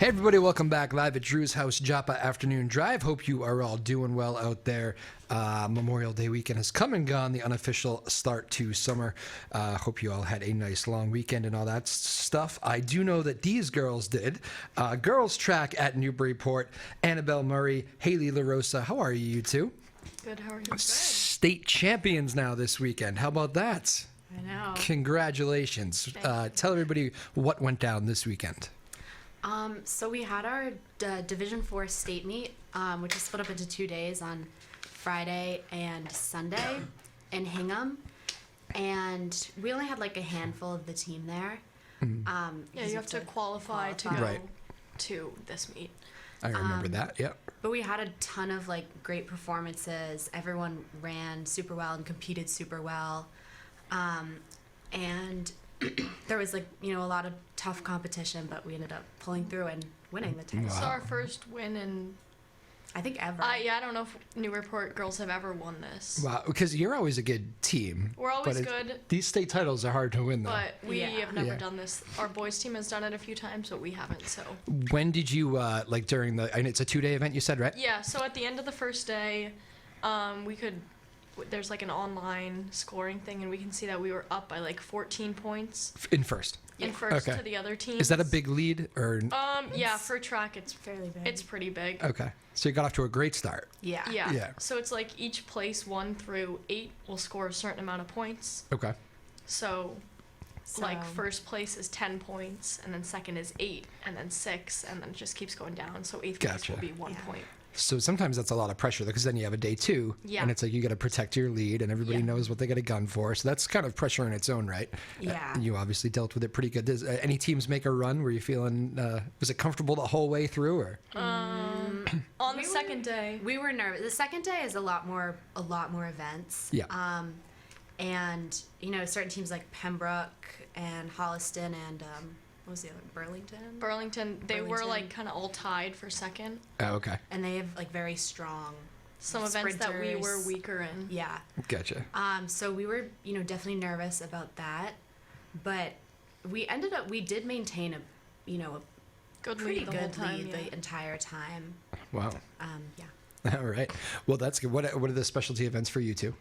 Everybody, welcome back live at Drew's House Joppa Afternoon Drive. Hope you are all doing well out there. Memorial Day weekend has come and gone, the unofficial start to summer. Hope you all had a nice long weekend and all that stuff. I do know that these girls did. Girls track at Newburyport, Annabelle Murray, Haley LaRosa. How are you two? Good, how are you? Good. State champions now this weekend. How about that? I know. Congratulations. Tell everybody what went down this weekend. So we had our Division 4 state meet, which is split up into 2 days on Friday and Sunday in Hingham. And we only had like a handful of the team there. Yeah, you have to qualify to go Right. to this meet. I remember that, yep. But we had a ton of like great performances. Everyone ran super well and competed super well. And there was like, a lot of tough competition, but we ended up pulling through and winning the title. This is our first win in, I think ever. I don't know if Newburyport girls have ever won this. Wow, because you're always a good team. We're always but good. These state titles are hard to win, though. But we have never Yeah. done this. Our boys team has done it a few times, but we haven't, so. When did you, during the, and it's a 2-day event, you said, right? Yeah, so at the end of the first day, there's like an online scoring thing, and we can see that we were up by like 14 points. In first. In first Okay. to the other teams. Is that a big lead, or? Yeah, for track, it's fairly big. It's pretty big. Okay, so you got off to a great start. Yeah. Yeah. Yeah. So it's like each place 1 through 8 will score a certain amount of points. Okay. So, like So- first place is 10 points, and then second is 8, and then 6, and then it just keeps going down. So eighth place Gotcha. will be 1 Yeah. point. So sometimes that's a lot of pressure, because then you have a day 2, Yeah. and it's like you got to protect your lead, and everybody Yeah. knows what they got a gun for. So that's kind of pressure in its own right. Yeah. And you obviously dealt with it pretty good. Does any teams make a run? Were you feeling? Was it comfortable the whole way through, or? On the second day, We were nervous. The second day is a lot more events. Yeah. And certain teams like Pembroke and Holliston and what was the other, Burlington, they were Burlington. like kind of all tied for second. Oh, okay. and they have like very strong Some events that we were sprinters. weaker in. Yeah. Gotcha. So we were definitely nervous about that, but we did maintain a Good pretty lead the whole good time. lead Yeah. the entire time. Wow. Yeah. All right. Well, that's good. What are the specialty events for you two?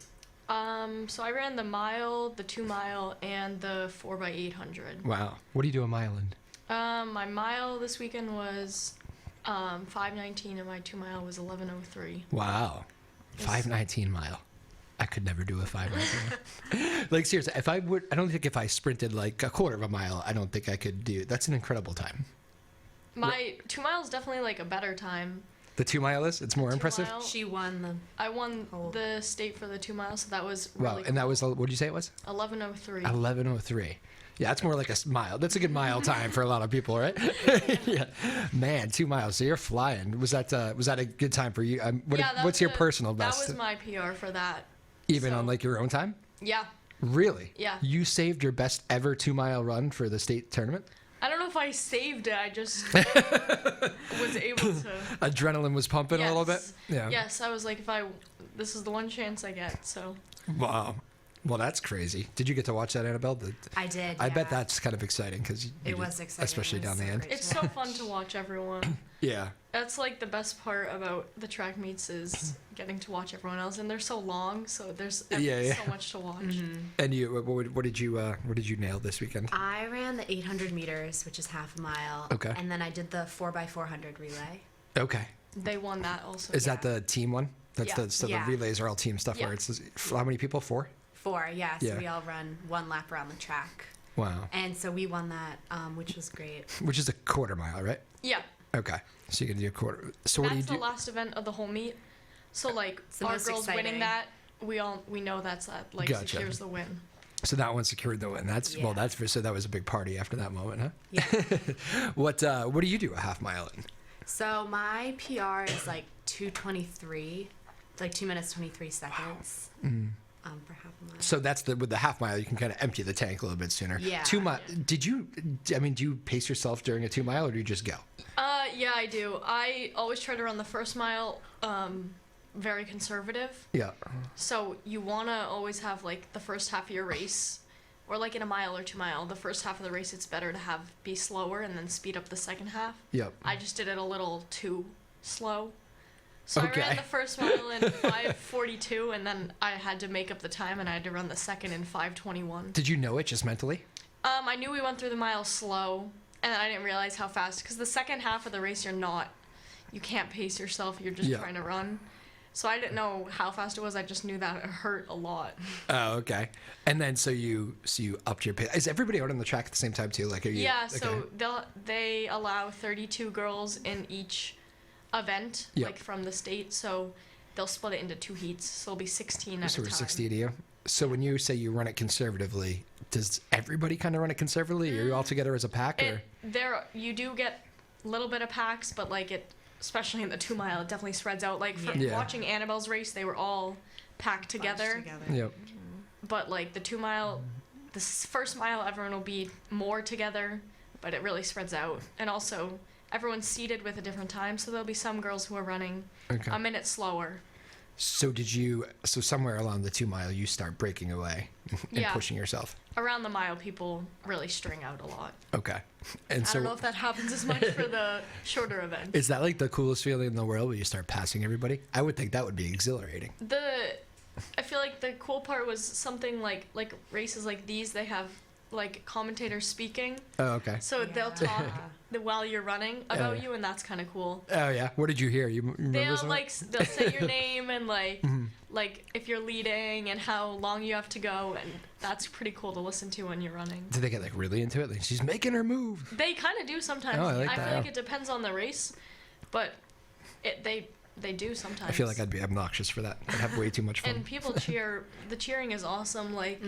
So I ran the mile, the 2 mile, and the 4x800. Wow. What do you do a mile in? My mile this weekend was 5:19, and my 2 mile was 11:03. Wow. 5:19 mile. I could never do a 5:19. Like seriously, I don't think if I sprinted like a quarter of a mile, I don't think I could do. That's an incredible time. My 2 miles definitely like a better time. The 2 mile is? It's more 2 impressive? mile- She won the I won Oh. the state for the 2 miles, so that was Wow. really And that cool. was, what did you say it was? 11:03. 11:03. Yeah, that's more like a mile. That's a good mile time for a lot of people, right? Yeah. Man, 2 miles. So you're flying. Was that a good time for you? What's your personal best? That was my PR for that. Even so- on like your own time? Yeah. Really? Yeah. You saved your best ever 2 mile run for the state tournament? I don't know if I saved it. I just was able to. Adrenaline was pumping a little bit? Yes. Yeah. Yes, I was like, this is the one chance I get, so. Wow. Well, that's crazy. Did you get to watch that, Annabelle? I did. I bet yeah. that's kind of exciting because It was exciting. especially It was down the so end. great. It's so fun to watch everyone. Yeah. That's like the best part about the track meets is getting to watch everyone else, and they're so long, so there's Yeah. so much to watch. And you, what did you nail this weekend? I ran the 800 meters, which is half a mile. Okay. And then I did the 4x400 relay. Okay. They won that also. Is that the team one? That's Yeah. so Yeah. the relays are all team stuff Yeah. where it's how many people? 4? 4, yeah. So Yeah. we all run 1 lap around the track. Wow. And so we won that, which was great. Which is a quarter mile, right? Yeah. Okay. So you can do a quarter. So what That's do you the do? last event of the whole meet. So like It's the our most girls exciting. winning that, we know that's that like Gotcha. secures the win. So that one secured the win. That's Yeah. so that was a big party after that moment, huh? Yeah. What do you do a half mile in? So my PR is like 2:23. It's like 2 minutes 23 seconds. For half a mile. So that's with the half mile, you can kind of empty the tank a little bit sooner. Yeah. 2 mile. Do you pace yourself during a 2 mile, or do you just go? Yeah, I do. I always try to run the first mile very conservative. Yeah. So you want to always have like the first half of your race or like in a mile or 2 mile, the first half of the race it's better to be slower and then speed up the second half. Yep. I just did it a little too slow. So Okay. I ran the first mile in 5:42, and then I had to make up the time, and I had to run the second in 5:21. Did you know it just mentally? I knew we went through the mile slow, and I didn't realize how fast, because the second half of the race you can't pace yourself, you're just Yeah. trying to run. So I didn't know how fast it was, I just knew that it hurt a lot. Oh, okay. And then so you upped your pace. Is everybody out on the track at the same time too? Like, are you? Yeah, okay. so they allow 32 girls in each event, Yep. like from the state, so they'll split it into 2 heats, so it'll be 16 at So a we're time. 60 of you. So when you say you run it conservatively, does everybody kind of run it conservatively? Are you all together as a pack, or? You do get a little bit of packs, but like especially in the 2 mile, it definitely spreads out. Like for Yeah. watching Annabelle's race, they were all packed together. Yep. But like the 2 mile, first mile, everyone will be more together, but it really spreads out. And also, everyone's seated with a different time, so there'll be some girls who are running Okay. a minute slower. So so somewhere along the 2 mile, you start breaking away and Yeah. pushing yourself. Around the mile, people really string out a lot. Okay. And I don't know if that happens as much for the shorter events. is that like the coolest feeling in the world when you start passing everybody? I would think that would be exhilarating. I feel like the cool part was something like races like these, they have like commentators speaking, Oh, okay. so they'll talk while you're running about yeah. you, and that's kind of cool. Oh, yeah. What did you hear? You remember They'll something? they'll say your name and like if you're leading and how long you have to go, and that's pretty cool to listen to when you're running. Did they get like really into it? Like, she's making her move. They kind of do sometimes. Oh, I like that, feel like yeah. it depends on the race, but they do sometimes. I feel like I'd be obnoxious for that. I'd have way too much fun. And people cheer. The cheering is awesome. Like,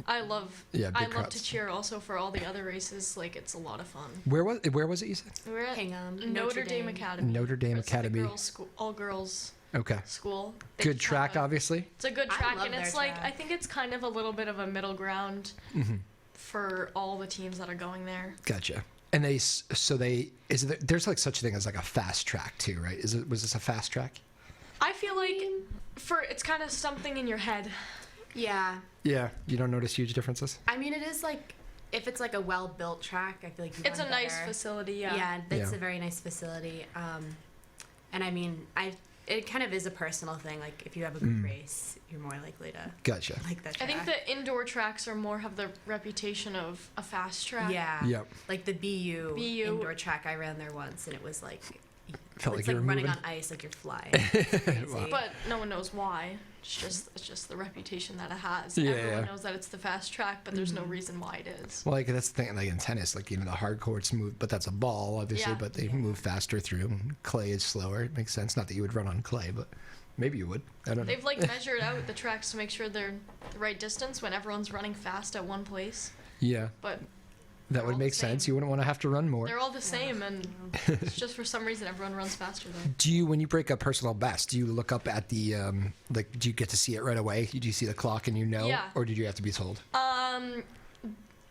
I love. Yeah, big I love crowds. to cheer also for all the other races. Like, it's a lot of fun. Where was it? You said We're at Hingham, Notre Dame Academy. Notre Dame It's like a Academy. all girls Okay. school. They Good just track, have obviously. It's a good I track, love and their it's like track. I think it's kind of a little bit of a middle ground for all the teams that are going there. Gotcha. And there's like such a thing as like a fast track too, right? Was this a fast track? I feel like it's kind of something in your head. Yeah. Yeah. You don't notice huge differences? I mean, it is like, if it's like a well-built track, I feel like you It's a run nice better. facility, yeah. Yeah, it's Yeah. a very nice facility. And I mean, it kind of is a personal thing. Like, if you have a good race, you're more likely to Gotcha. like that I track. think the indoor tracks have the reputation of a fast track. Yeah. Yep. Like the BU BU. indoor track, I ran there once, and it was like, Felt like it's you like were running moving. on ice, like you're flying. It's crazy. But no one knows why. It's just the reputation that it has. Yeah, Everyone yeah. knows that it's the fast track, but there's no reason why it is. Well, like that's the thing, like in tennis, like the hard courts move, but that's a ball, obviously, Yeah. but they move faster through. Clay is slower. It makes sense. Not that you would run on clay, but maybe you would. I don't know. They've like measured out the tracks to make sure they're the right distance when everyone's running fast at one place. Yeah, But that all would the make sense. same. You wouldn't want to have to run more. they're all the same, and it's just for some reason everyone runs faster there. Do you, when you break a personal best, do you look up at the do you get to see it right away? Do you see the clock and you know, Yeah. or did you have to be told?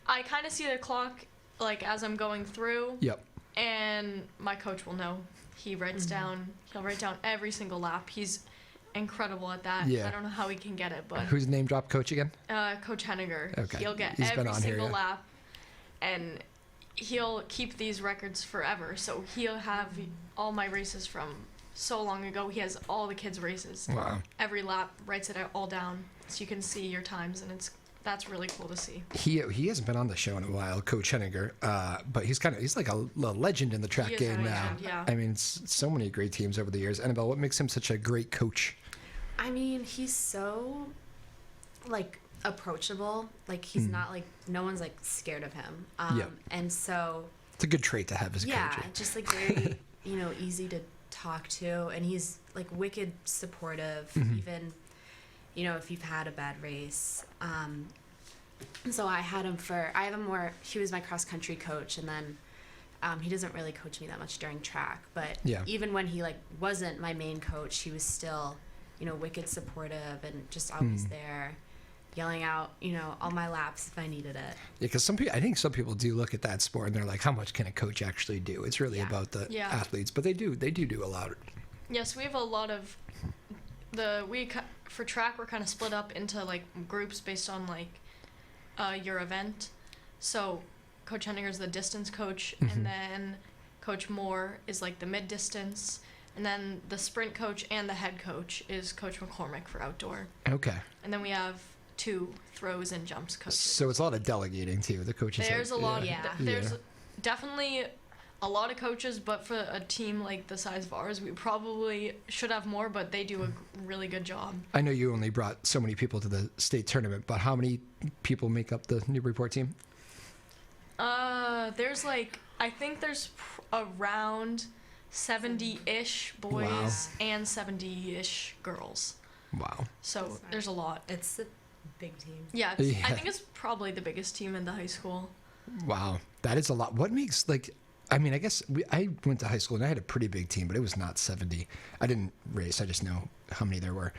I kind of see the clock like as I'm going through, Yep. and my coach will know. He'll write down every single lap. He's incredible at that. Yeah. I don't know how he can get it, but Who's name drop coach again? Coach Henniger. Okay. He'll get He's been every on here, single yeah. lap, and he'll keep these records forever. So he'll have all my races from so long ago. He has all the kids' races. Wow. Every lap, writes it all down, so you can see your times, and that's really cool to see. He hasn't been on the show in a while, Coach Henniger, but he's like a legend in the track He is a game now. legend, yeah. I mean, so many great teams over the years. Annabelle, what makes him such a great coach? I mean, he's so like approachable. Like he's not like no one's like scared of him. Yeah. And so It's a good trait to have as a yeah, coach. just like very easy to talk to, and he's like wicked supportive. Even if you've had a bad race. So I have him more. He was my cross country coach, and then he doesn't really coach me that much during track. But Yeah. even when he like wasn't my main coach, he was still wicked supportive and just always there, yelling out all my laps if I needed it. Yeah, because I think some people do look at that sport and they're like, how much can a coach actually do? It's really Yeah. about the Yeah. athletes, but they do a lot. Yes, we have a lot of for track. We're kind of split up into like groups based on like your event. So Coach Henninger is the distance coach, Mm-hmm. and then Coach Moore is like the mid distance, and then the sprint coach and the head coach is Coach McCormick for outdoor. Okay. And then we have 2 throws and jumps coaches. So it's a lot of delegating too. The coaches. There's a lot. Yeah. There's definitely a lot of coaches, but for a team like the size of ours, we probably should have more, but they do a really good job. I know you only brought so many people to the state tournament, but how many people make up the Newburyport team? There's I think there's around 70-ish boys Wow. and 70-ish girls. Wow. So there's a lot. It's a big team. Yeah, Yeah. I think it's probably the biggest team in the high school. Wow. That is a lot. What makes I mean, I guess I went to high school and I had a pretty big team, but it was not 70. I didn't race. I just know how many there were.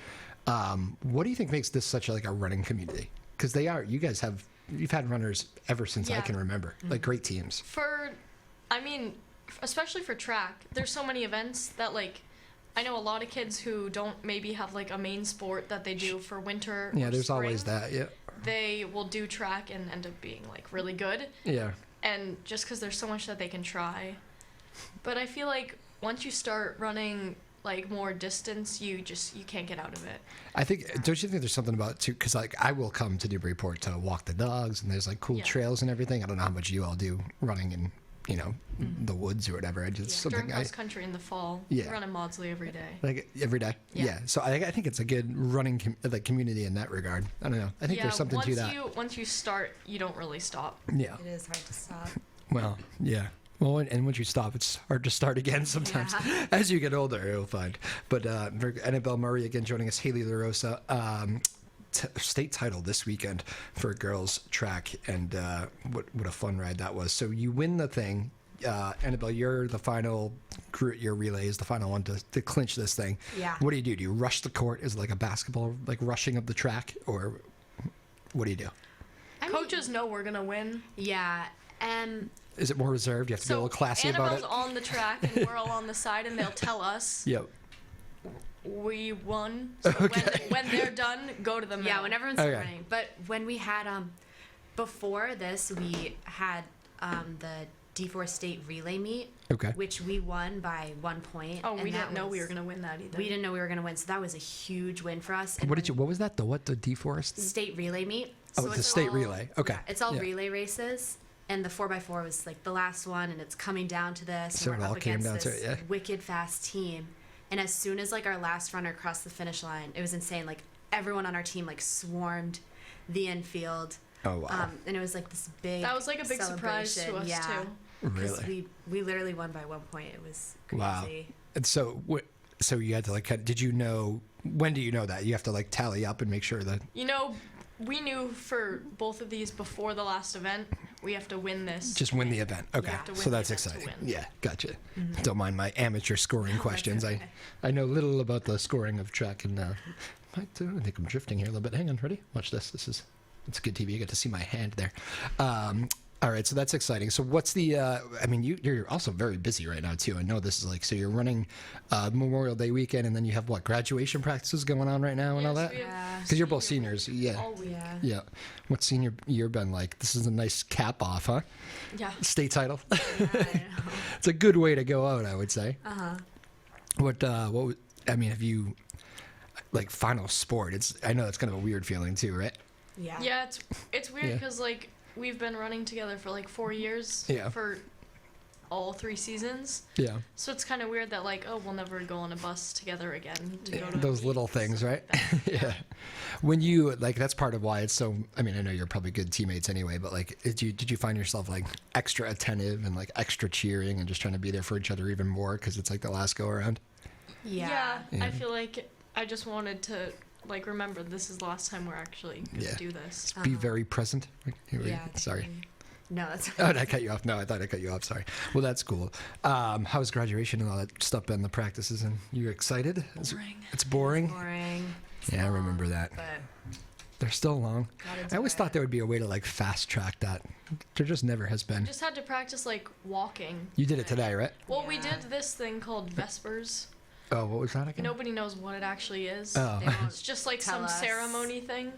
What do you think makes this such a running community? Because you've had runners ever since I Yeah. can remember, like great teams. Especially for track, there's so many events that I know a lot of kids who don't maybe have a main sport that they do for winter. Yeah, or there's always spring. that. Yeah. They will do track and end up being really good. Yeah. And just because there's so much that they can try. But I feel like once you start running more distance, you can't get out of it. I think, don't you think there's something about it too? Because I will come to Newburyport to walk the dogs, and there's cool Yeah. trails and everything. I don't know how much you all do running in the woods or whatever. It's During something cross country in the fall, Yeah. we run in Maudsley every day. every day. Yeah. So I think it's a good running community in that regard. I don't know. I think there's something to that. Once you start, you don't really stop. Yeah. It is hard to stop. Well, yeah. Well, and once you stop, it's hard to start again sometimes. Yeah. As you get older, you'll find. But Annabelle Murray again joining us, Haley LaRosa. State title this weekend for girls track, and what a fun ride that was. So you win the thing. Annabelle, you're the final crew. Your relay is the final one to clinch this thing. Yeah. What do? Do you rush the court? Is it like a basketball, rushing up the track, or what do you do? Coaches know we're gonna win. Yeah. Is it more reserved? You have to be a little classy Annabelle's about it. on the track and we're all on the side, and they'll tell us Yep. we won. So Okay. when they're done, go to the middle. Yeah, when everyone's Okay. running. But when we had before this, we had the D4 state relay meet, Okay. which we won by 1 point. Oh, we and that didn't know we was- were gonna win that either. We didn't know we were gonna win, so that was a huge win for us. And What was that? The DeForest? state relay meet? Oh, it's a state all- relay. Okay. Yeah, it's all Yeah. relay races, and the 4x4 was the last one, and it's coming down to this. So and it we're all up came against down to this it, yeah. wicked fast team. And as soon as our last runner crossed the finish line, it was insane. Everyone on our team swarmed the infield. Oh wow. And it was this big. That was a big surprise to celebration. us Yeah. too. 'Cause Really? we literally won by 1 point. It was crazy. Wow. And so so you had to did you know, when do you know that? You have to tally up and make sure that. We knew for both of these before the last event, we have to win this. Just win the event. Okay. have to So win the that's event to exciting. win. Yeah, gotcha. Don't mind my amateur scoring questions. okay. I know little about the scoring of track, and I think I'm drifting here a little bit. Hang on, ready? Watch this. It's good TV. You get to see my hand there. All right, so that's exciting. So what's the? You're also very busy right now too. I know this is so you're running Memorial Day weekend, and then you have graduation practices going on right now and all that. Yeah. Because you're both seniors, yeah. All week. Yeah. Yeah. What's senior year been like? This is a nice cap off, huh? Yeah. State title. Yeah, I know. It's a good way to go out, I would say. Uh-huh. Have you final sport? I know that's kind of a weird feeling too, right? Yeah. Yeah, it's weird Yeah. because we've been running together for 4 years. Yeah. For all 3 seasons. Yeah. So it's kind of weird that we'll never go on a bus together again to go to Those a little meet, things, stuff right? like that. Yeah. When you that's part of why it's so. I know you're probably good teammates anyway, but did you find yourself extra attentive and extra cheering and just trying to be there for each other even more because it's the last go around? Yeah. Yeah, I feel I just wanted to remember this is the last time we're actually going to Yeah. do this. Be very present. Yeah. Sorry. No, that's Oh, did I cut you off? No, I thought I cut you off. Sorry. Well, that's cool. How's graduation and all that stuff been, the practices? And you excited? Boring. It's boring? boring. Yeah, I remember that. But They're still long. gotta I do always it. thought there would be a way to fast track that. There just never has been. Just had to practice walking. You did it today, right? Well, we Yeah. did this thing called Vespers. Oh, what was that again? Nobody knows what it actually is. Oh. They won't It's just tell some us. ceremony thing.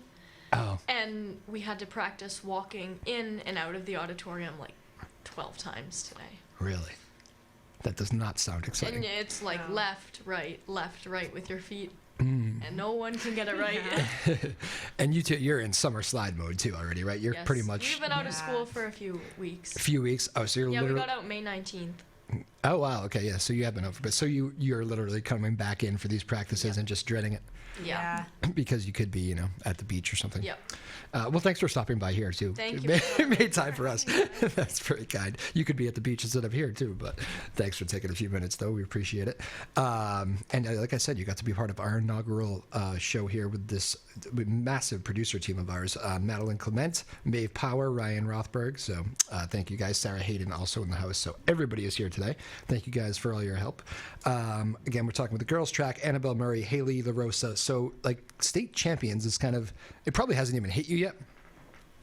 Oh, And we had to practice walking in and out of the auditorium like 12 times today. really? That does not sound exciting. And it's like No. left, right with your feet. Mm. And no one can get it right. Yeah. And you're in summer slide mode too already, right? You're Yes. pretty much We've been out of Yeah. school for a few weeks. a few weeks. Oh, so you're Yeah, we literally. got out May 19th. Oh wow. Okay. Yeah. So you have been over, but so you're literally coming back in for these practices Yep. and just dreading it Yeah. because you could be, at the beach or something. Yep. Well, thanks for stopping by here too. Thank It you made, for it made time for us. That's very kind. You could be at the beach instead of here too, but thanks for taking a few minutes though. We appreciate it. And like I said, you got to be part of our inaugural show here with this massive producer team of ours: Madeline Clement, Maeve Power, Ryan Rothberg. So thank you guys. Sarah Hayden also in the house. So everybody is here today. Thank you guys for all your help. Again, we're talking with the girls track: Annabelle Murray, Haley LaRosa. So like state champions is kind of, it probably hasn't even hit you yet,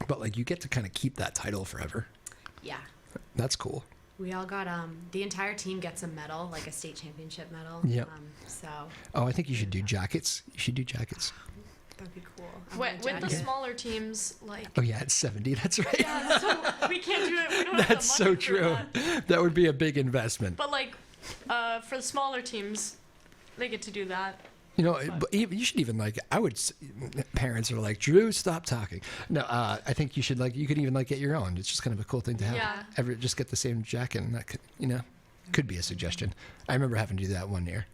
but like you get to kind of keep that title forever. Yeah. That's cool. We all got the entire team gets a medal, like a state championship medal. Yep. So Oh, I think you should do jackets. You should do jackets. that'd be cool. I With, want a with the jacket. smaller teams, like, Oh yeah, it's 70. That's right. yeah, so we can't do it. We don't have the That's money so for true. that. That would be a big investment. But like, for the smaller teams, they get to do that. But you should even parents are like, Drew, stop talking. No, I think you should you could even get your own. It's just kind of a cool thing to have. Yeah. Just get the same jacket, and that could be a suggestion. I remember having to do that one year.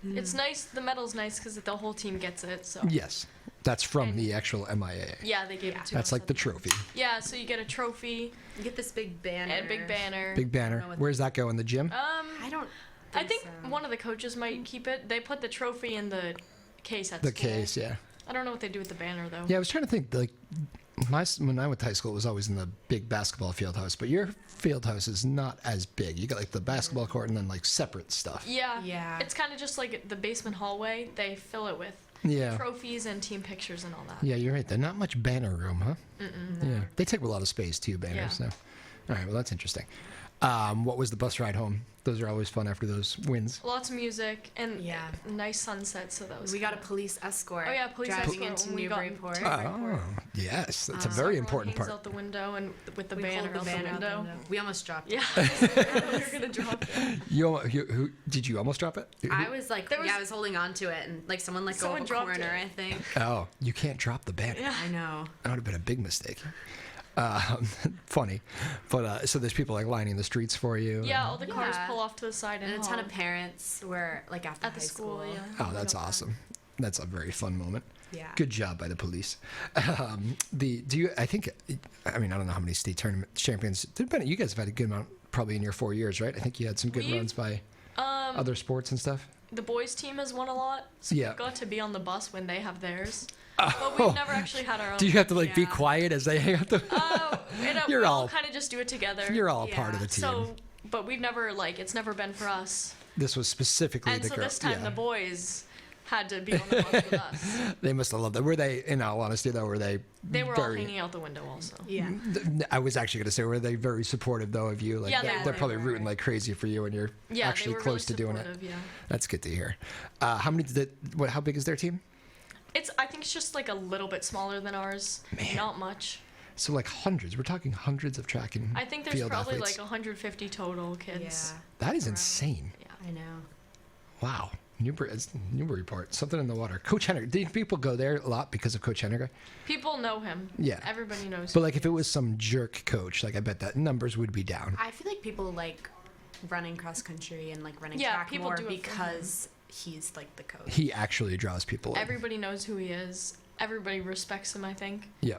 It's nice. The medal's nice because the whole team gets it. So Yes, that's from And- the actual MIAA. yeah, they gave it to That's us like at the trophy. Yeah, so you get a trophy You get this big banner. and a big banner. Big banner. know what Where's that go in the gym? I don't. I think so. one of the coaches might keep it. They put the trophy in the case at The school. case, yeah. I don't know what they do with the banner though. Yeah, I was trying to think. When I went to high school, it was always in the big basketball field house. But your field house is not as big. You got the basketball court and then separate stuff. Yeah. Yeah. It's kind of just like the basement hallway. They fill it with Yeah. trophies and team pictures and all that. Yeah, you're right. There's not much banner room, huh? Yeah, they take up a lot of space too. Banners. Yeah. So, all right. Well, that's interesting. What was the bus ride home? Those are always fun after those wins. Lots of music and Yeah. nice sunset. So that was. We got a kinda- police escort. Oh, yeah, police driving escort into when we got Newburyport. into Newburyport. Oh, yes, that's a Um, very Everyone important hangs part. out the window and with the We banner pulled out the the banner out the window. window. We almost dropped Yeah. it. We were gonna drop it. Who did you almost drop it? I was like, There was- I was holding on to it, and someone let go Someone of a dropped corner. it. I think. Oh, you can't drop the banner. Yeah. I know. That would have been a big mistake. Funny, but so there's people lining the streets for you. Yeah, all the cars Yeah. pull off to the side And and a ton of parents were after at the high school. Yeah. Oh, that's awesome. That's a very fun moment. Yeah. Good job by the police. I think, I don't know how many state tournament champions. You guys have had a good amount probably in your 4 years, right? I think you had some good We've- runs by Um, other sports and stuff. the boys team has won a lot, so Yeah. we got to be on the bus when they have theirs. Oh. But we've never actually had our own. Do you have to be Yeah. quiet as they hang out the? You're we all- all kind of just do it together. You're all a part of Yeah. the team. So, but we've never it's never been for us. This was specifically And the so girl. this time yeah. the boys had to be on the bus with us. They must have loved it. Were they, in all honesty, though, were they? They were all very, hanging out the window also. Yeah. I was actually going to say, were they very supportive though of you? Yeah, they're they probably were. rooting like crazy for you, and you're Yeah, actually they were close to really doing it. supportive, Yeah. That's good to hear. How many? How big is their team? I think it's just a little bit smaller than ours. Man. Not much. So hundreds. We're talking hundreds of track and I think there's field probably athletes. 150 total kids. Yeah. That is around. insane. I know. Wow. Newburyport, something in the water. Coach Henniger. Do people go there a lot because of Coach Henniger? People know him. Yeah. Everybody knows But him. if it was some jerk coach, I bet that numbers would be down. I feel like people like running cross country and running Yeah, track people more do it for because he's the coach. He actually draws people in. Everybody knows who he is. Everybody respects him, I think. Yeah.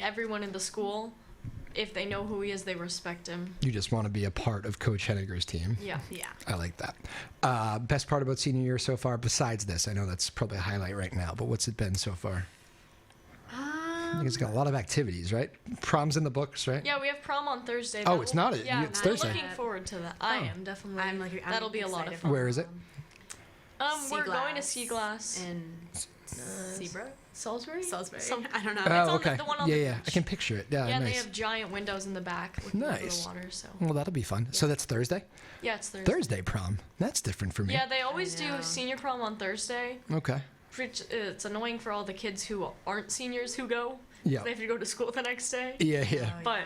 Everyone in the school, if they know who he is, they respect him. You just want to be a part of Coach Henniger's team. Yeah. Yeah. I like that. Best part about senior year so far, besides this, I know that's probably a highlight right now, but what's it been so far? You guys got a lot of activities, right? Prom's in the books, right? Yeah, we have prom on Thursday. Oh, it's not Yeah, it's I'm Thursday. looking forward to that. I Oh. am definitely. I'm That'll be a lot of excited fun. Where is it? We're going to Sea Glass. in Seabrook, Salisbury? Salisbury. Some- I don't know. It's Oh, on the- okay. the one on yeah, the yeah. I beach. can picture it. Yeah, Yeah, and they nice. have giant windows in the back looking over Nice. the water. So Well, that'll be fun. So that's Thursday? yeah, it's Thursday. Thursday prom. That's different for me. Yeah, they always I know. do senior prom on Thursday, Okay. which it's annoying for all the kids who aren't seniors who go. Yeah. They have to go to school the next day. Yeah, yeah. But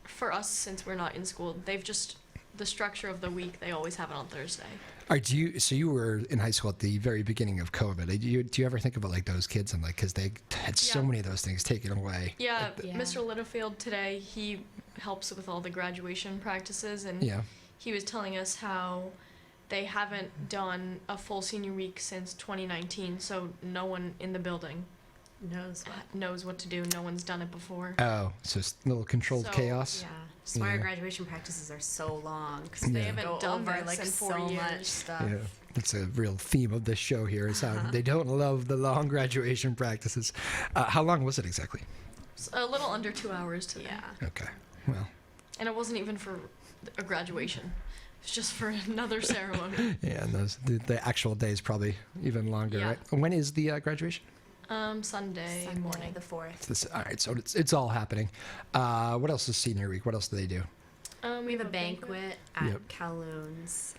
for us, since we're not in school, they've just, the structure of the week, they always have it on Thursday. All right, so you were in high school at the very beginning of COVID. Do you ever think about like those kids and like, because they had so Yeah. many of those things taken away? Yeah, Yeah. Mr. Littlefield today, he helps with all the graduation practices, and Yeah. he was telling us how they haven't done a full senior week since 2019, so no one in the building knows what to do. No one's done it before. Oh, so it's a little controlled So, chaos. Yeah. That's why our Yeah. graduation practices are so long. 'Cause They Yeah. haven't go done over this like in 4 so much years. stuff. Yeah, that's a real theme of this show here is how they don't love the long graduation practices. How long was it exactly? It's a little under 2 hours today. Yeah. Okay, well, And it wasn't even for a graduation. It's just for another ceremony. yeah, and the actual day is probably even longer, Yeah. right? When is the graduation? Sunday Sunday, morning. the 4th. All right, so it's all happening. What else is senior week? What else do they do? We have a banquet at Yep. Calhoun's.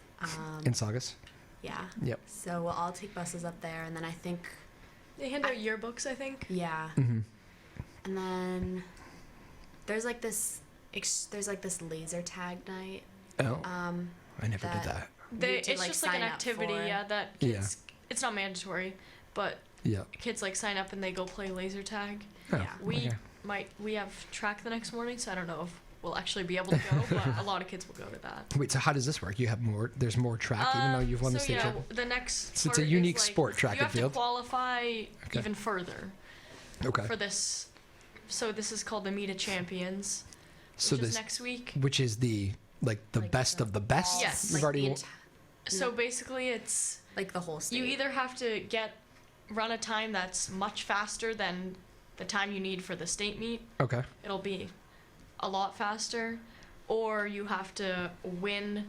In Saugus? Yeah. Yep. So we'll all take buses up there, and then I think, They hand out yearbooks, I think. yeah. Mm-hmm. And then there's like this laser tag night. Oh, Um, I never did that- that. It's like, just like an sign up activity, for. yeah, that Yeah. kids, it's not mandatory, but Yeah. kids like sign up and they go play laser tag. Oh, Yeah. We okay. we have track the next morning, so I don't know if we'll actually be able to go, but a lot of kids will go to that. Wait, so how does this work? You have more. There's more track, even though you've won the so state yeah, championship. the next So it's a part is, unique like, sport, track you and have field. to qualify Okay. even further Okay. for this. So this is called the Meet of Champions, So which is this, next week. which is the like best of the best. Yes. You've like already. So basically, it's like the whole state. you either have to run a time that's much faster than the time you need for the state meet. Okay. It'll be a lot faster, or you have to win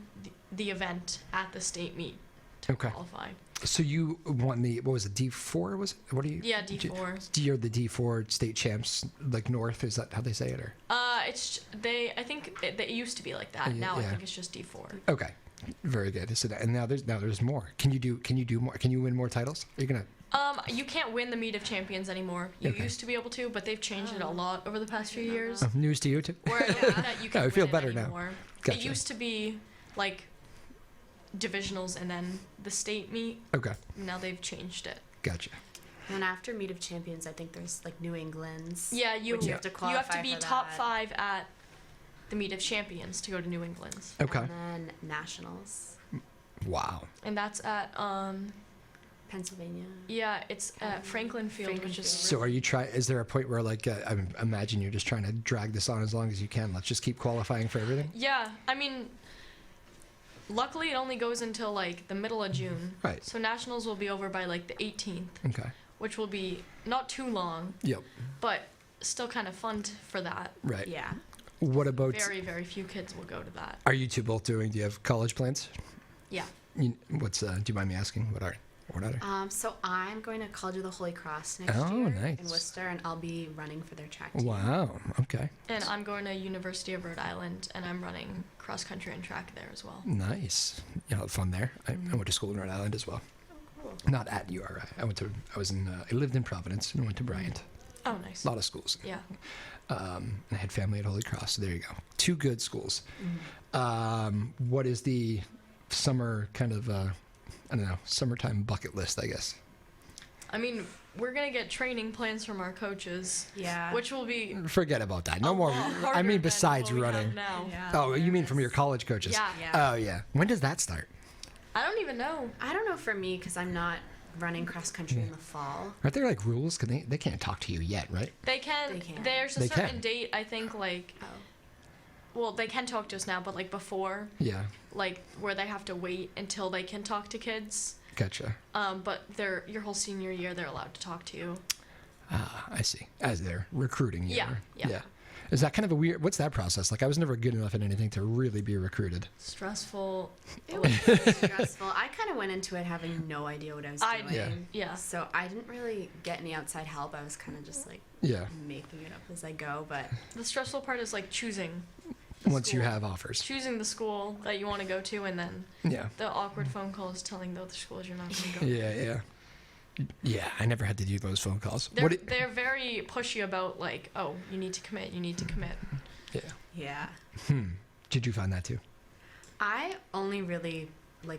the event at the state meet to Okay. qualify. So you won the what was it? D4 was it? What do you? Yeah, D4. You're the D4 state champs, like North. Is that how they say it, or? I think they used to be like that. Now I Yeah. think it's just D4. Okay. Very good. So and now there's more. Can you do more? Can you win more titles? Are you gonna? You can't win the Meet of Champions anymore. You Okay. used to be able to, but they've changed it a lot over the past few years. News to you too. Where I don't think that you can I feel win it better now. anymore. Gotcha. It used to be like divisionals and then the state meet. Okay. Now they've changed it. Gotcha. And after Meet of Champions, I think there's like New England's. Yeah, you Which you have to qualify be for top that. 5 at the Meet of Champions to go to New England's. Okay. And then Nationals, Wow. And that's at Pennsylvania. yeah, it's at Franklin Field, Franklin which is Field. So are you trying? Is there a point where like I imagine you're just trying to drag this on as long as you can? Let's just keep qualifying for everything. yeah. I mean, luckily it only goes until like the middle of June. Right. So nationals will be over by like the 18th, Okay. which will be not too long, Yep. but still kind of fun for that. Right. Yeah. What about? Very, very few kids will go to that. Are you two both doing? Do you have college plans? Yeah. What's? Do you mind me asking? What are they? So I'm going to College of the Holy Cross next Oh, year nice. in Worcester, and I'll be running for their track team. Wow. Okay. And I'm going to University of Rhode Island, and I'm running cross country and track there as well. Nice. You know, fun there. I went to school in Rhode Island as well. Not at URI. I lived in Providence and went to Bryant. Oh, nice. A lot of schools. Yeah. I had family at Holy Cross. So there you go. Two good schools. What is the summer kind of? I don't know. Summertime bucket list, I guess. I mean, we're gonna get training plans from our coaches, Yeah. which will be Forget about that. No a more. lot I harder mean, than besides what we have running. now. Yeah. Oh, you mean from your college coaches? Yeah. Yeah. Oh yeah. When does that start? I don't even know. I don't know for me because I'm not running cross country in the fall. Aren't there like rules? Cause they can't talk to you yet, right? They can. They can. There's a They certain can. date. I think like. Oh. Well, they can talk to us now, but like before, Yeah. like where they have to wait until they can talk to kids. Gotcha. But your whole senior year, they're allowed to talk to you. Ah, I see. As they're recruiting you. Yeah, or- yeah. Is that kind of a weird? What's that process like? I was never good enough at anything to really be recruited. Stressful. It was really stressful. I kind of went into it having no idea what I was doing. Yeah. Yeah. So I didn't really get any outside help. I was kind of just like Yeah. making it up as I go. But The stressful part is like choosing. the Once you school. have offers. Choosing the school that you want to go to, and then Yeah. the awkward phone calls telling the other schools you're not going to go. Yeah. Yeah. Yeah, I never had to do those phone calls. They're very pushy about like, oh, you need to commit. You need to commit. Yeah. Yeah. Did you find that too? I only really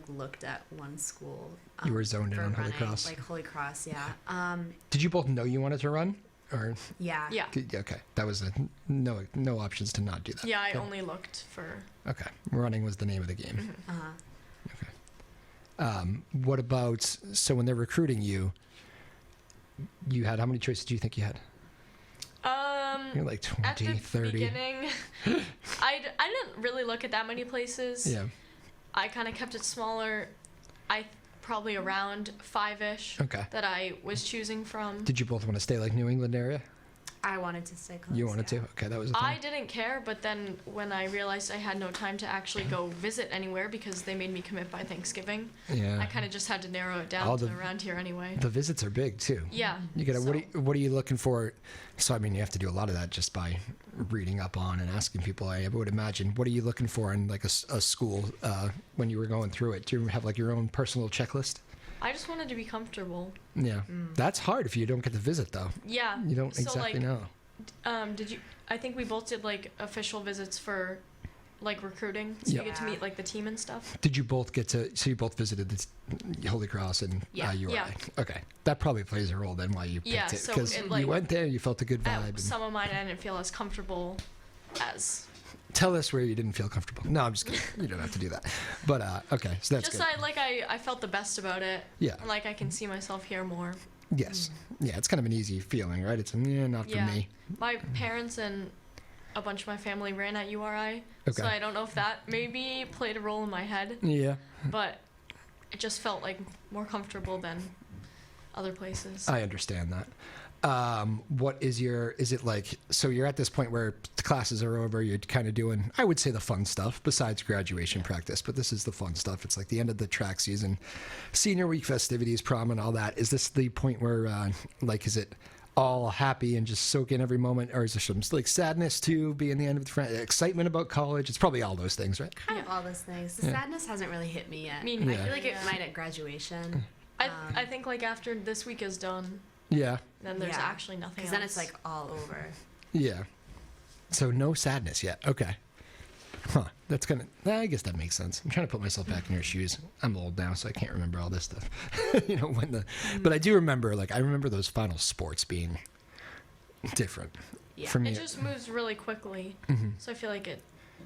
looked at one school. You were zoned in for on Holy running, Cross. Like Holy Cross, yeah. Did you both know you wanted to run, or Yeah. Yeah. okay, that was no options to not do that. Yeah, I Okay. only looked for. Okay, running was the name of the game. Uh-huh. What about, so when they're recruiting you, you had, how many choices do you think you had? You're like At 20, the 30. beginning, I didn't really look at that many places. Yeah. I kind of kept it smaller. Probably around 5-ish Okay. that I was choosing from. Did you both want to stay like New England area? I wanted to stay close. You wanted yeah. to? Okay, that was the I thing. didn't care, but then when I realized I had no time to actually go visit anywhere because they made me commit by Thanksgiving, Yeah. I kind of just had to narrow it down All to the- around here anyway. The visits are big too. Yeah. You gotta. so- What are you looking for? So I mean, you have to do a lot of that just by reading up on and asking people. I would imagine. What are you looking for in like a school when you were going through it? Do you have like your own personal checklist? I just wanted to be comfortable. Yeah, that's hard if you don't get to visit though. Yeah. You don't So, exactly like, know. Did you? I think we both did like official visits for, like recruiting, so Yeah. you get to meet like the team and stuff. Did you both get to? So you both visited the Holy Cross and Yeah. URI. Yeah. Okay, that probably plays a role then why you picked Yeah, it so because it, you like, went there, you felt a good vibe. At and- some of mine, I didn't feel as comfortable as. Tell us where you didn't feel comfortable. No, I'm just kidding. You don't have to do that. But okay, so that's Just good. I felt the best about it. Yeah. Like I can see myself here more. Yes. Yeah, it's kind of an easy feeling, right? It's not for Yeah. me. My parents and a bunch of my family ran at URI, Okay. so I don't know if that maybe played a role in my head, Yeah. but it just felt like more comfortable than other places. I understand that. What is it like, so you're at this point where the classes are over, you're kind of doing, I would say the fun stuff besides graduation practice, but this is the fun stuff. It's like the end of the track season, senior week festivities, prom and all that. Is this the point where, is it all happy and just soak in every moment? Or is there some like sadness too, being the end of the excitement about college? It's probably all those things, right? Kind of all those things. The sadness hasn't really hit me yet. Me I neither. feel like it Yeah. might at graduation. I think like after this week is done, Yeah. then there's Yeah. actually nothing Because else. then it's like all over. Yeah. So no sadness yet. Okay. Huh. That's I guess that makes sense. I'm trying to put myself back in your shoes. I'm old now, so I can't remember all this stuff. But I do remember, I remember those final sports being different. Yeah. For me, It just moves really quickly, so I feel like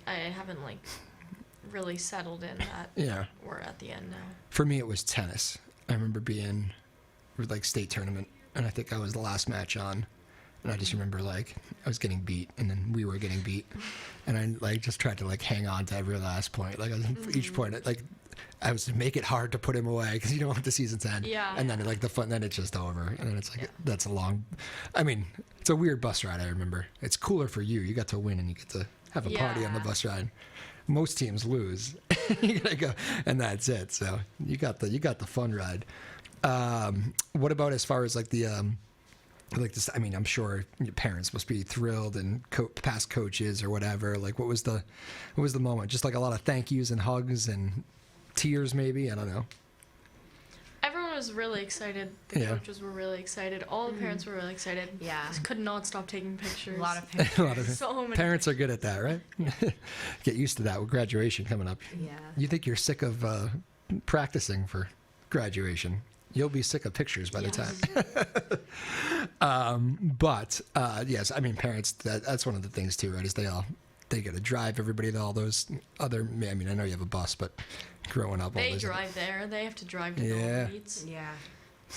I haven't like really settled in that yeah. we're at the end now. For me, it was tennis. I remember being state tournament, and I think I was the last match on. And I just remember I was getting beat, and then we were getting beat, and I just tried to hang on to every last point. For each point, I was to make it hard to put him away because you don't want the season to end. Yeah. And then the fun, then it's just over, and then it's that's a long. I mean, it's a weird bus ride. I remember it's cooler for you. You got to win, and you get to have a party on the Yeah. bus ride. Most teams lose. You gotta go, and that's it. So you got the fun ride. What about as far as the this? I mean, I'm sure your parents must be thrilled, and past coaches or whatever. What was the moment? Just a lot of thank yous and hugs and tears, maybe. I don't know. Everyone was really excited. The Yeah. coaches were really excited. All the parents were really excited. Yeah. Just could not stop taking pictures. A lot of A pictures. lot of So many. parents are good at that, right? Get used to that with graduation coming up. Yeah. You think you're sick of practicing for graduation? You'll be sick of pictures by the time. But yes, I mean, parents. That's one of the things too, right? Is they get to drive everybody to all those other. I mean, I know you have a bus, but growing up, all They those, drive there. They have to drive to Yeah. the meets. Yeah.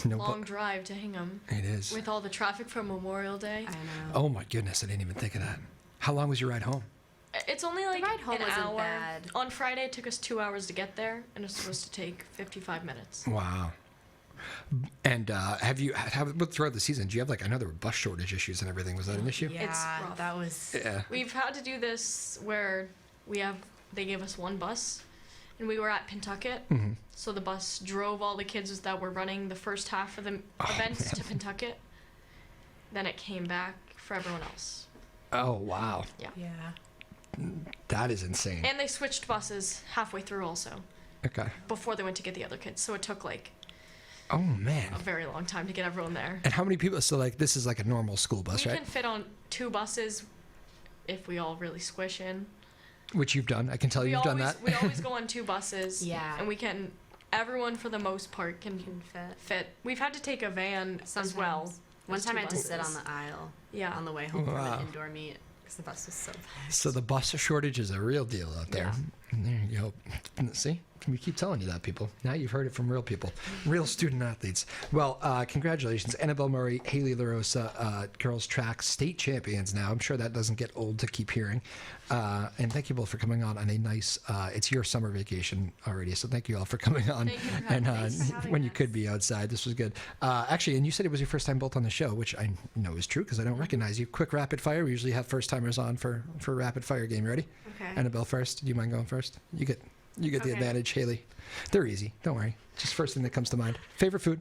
No, Long drive to Hingham it is. with all the traffic from Memorial Day. I know. Oh my goodness, I didn't even think of that. How long was your ride home? It's only like ride home an wasn't hour. bad. On Friday, it took us 2 hours to get there, and it's supposed to take 55 minutes. Wow. And throughout the season, do you have I know there were bus shortage issues and everything. Was that an issue? Yeah, It's rough. that was. Yeah. We've had to do this where they gave us one bus, and we were at Pentucket. Mm-hmm. So the bus drove all the kids that were running the first half of the events to Pentucket. Then it came back for everyone else. Oh wow, Yeah. that is insane. And they switched buses halfway through also, Okay. before they went to get the other kids. So it took Oh, man. a very long time to get everyone there. And how many people? So, like, this is like a normal school bus, We right? can fit on 2 buses if we all really squish in. Which you've done. I can tell you've done that. We always go on 2 buses. Yeah. And everyone for the most part can fit. We've had to take a van as well. One There's time 2 I had to sit buses. on the aisle Yeah. on the way home from Wow. an indoor meet because the bus was so packed. So the bus shortage is a real deal out there. Yeah. And there you go. See? We keep telling you that, people. Now you've heard it from real people, real student athletes. Well, congratulations. Annabelle Murray, Haley LaRosa, girls track state champions now. I'm sure that doesn't get old to keep hearing. And thank you both for coming on a nice, it's your summer vacation already. So thank you all for coming on. Thank you for And having us. when you could be outside, this was good. Actually, and you said it was your first time both on the show, which I know is true because I don't recognize you. Quick rapid fire. We usually have first timers on for a rapid fire game. You ready? Okay. Annabelle first. Do you mind going first? You get the Okay. advantage, Haley. They're easy. Don't worry. Just first thing that comes to mind. Favorite food?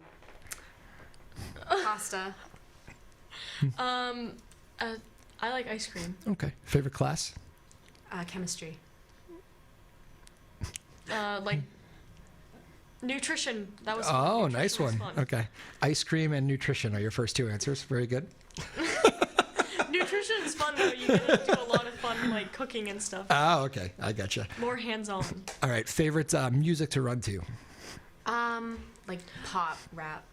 Pasta. I like ice cream. Okay. Favorite class? Chemistry. Like nutrition. That was Oh, nutrition nice was one. fun. Okay. Ice cream and nutrition are your first 2 answers. Very good. Nutrition is fun though. You get to do a lot of fun like cooking and stuff. Oh, okay. I gotcha. More hands-on. All right. Favorite music to run to? Like pop rap.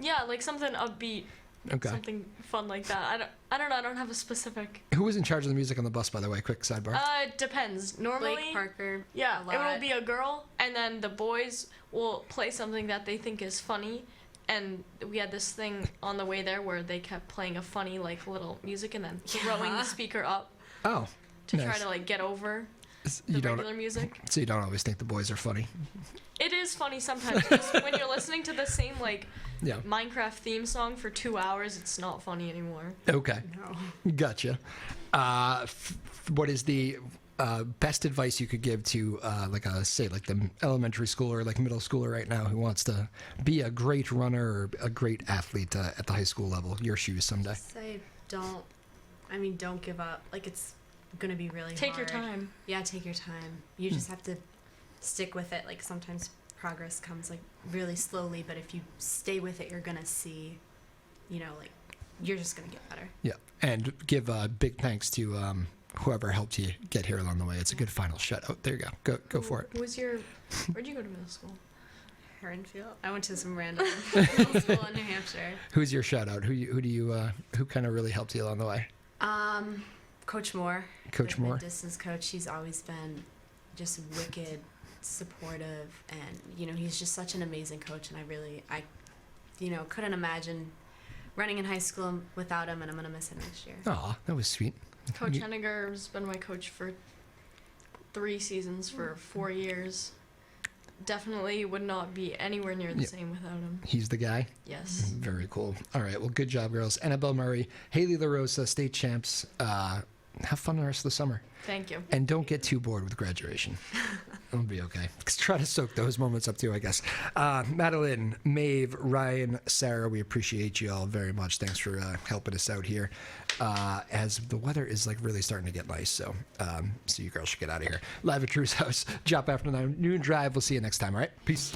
Yeah, like something upbeat, Okay. something fun like that. I don't know. I don't have a specific. Who was in charge of the music on the bus, by the way? Quick sidebar. It depends. Normally, Blake Parker. yeah, a it will lot. be a girl, and then the boys will play something that they think is funny. And we had this thing on the way there where they kept playing a funny like little music and then throwing the speaker up Oh, to nice. try to like get over the You don't. regular music. So you don't always think the boys are funny. It is funny sometimes. Just when you're listening to the same like Yeah. Minecraft theme song for 2 hours, it's not funny anymore. Okay. No. Gotcha. What is the best advice you could give to like the elementary schooler or like middle schooler right now who wants to be a great runner or a great athlete at the high school level? Your shoes someday. Say don't give up. Like it's gonna be really Take your hard. time. Yeah, take your time. You just have to stick with it. Like sometimes progress comes like really slowly, but if you stay with it, you're gonna see, like you're just gonna get better. Yeah. And give big thanks to whoever helped you get here along the way. It's a good final shout out. There you go. Go for it. Where'd you go to middle school? Herrinfield. I went to some random middle school in New Hampshire. Who's your shout out? Who kind of really helped you along the way? Coach Moore. Coach my Moore? distance coach. He's always been just wicked supportive, and he's just such an amazing coach. And I couldn't imagine running in high school without him, and I'm gonna miss him next year. Aw, that was sweet. Coach Henniger's been my coach for 3 seasons for 4 years. Definitely would not be anywhere near the Yeah. same without him. He's the guy. Yes. Very cool. All right. Well, good job, girls. Annabelle Murray, Haley LaRosa, state champs. Have fun the rest of the summer. Thank you. And don't get too bored with graduation. It'll be okay. Try to soak those moments up too, I guess. Madeline, Maeve, Ryan, Sarah, we appreciate you all very much. Thanks for helping us out here. As the weather is like really starting to get nice, so you girls should get out of here. Live at Drew's house, Joppa after noon drive. We'll see you next time. All right. Peace.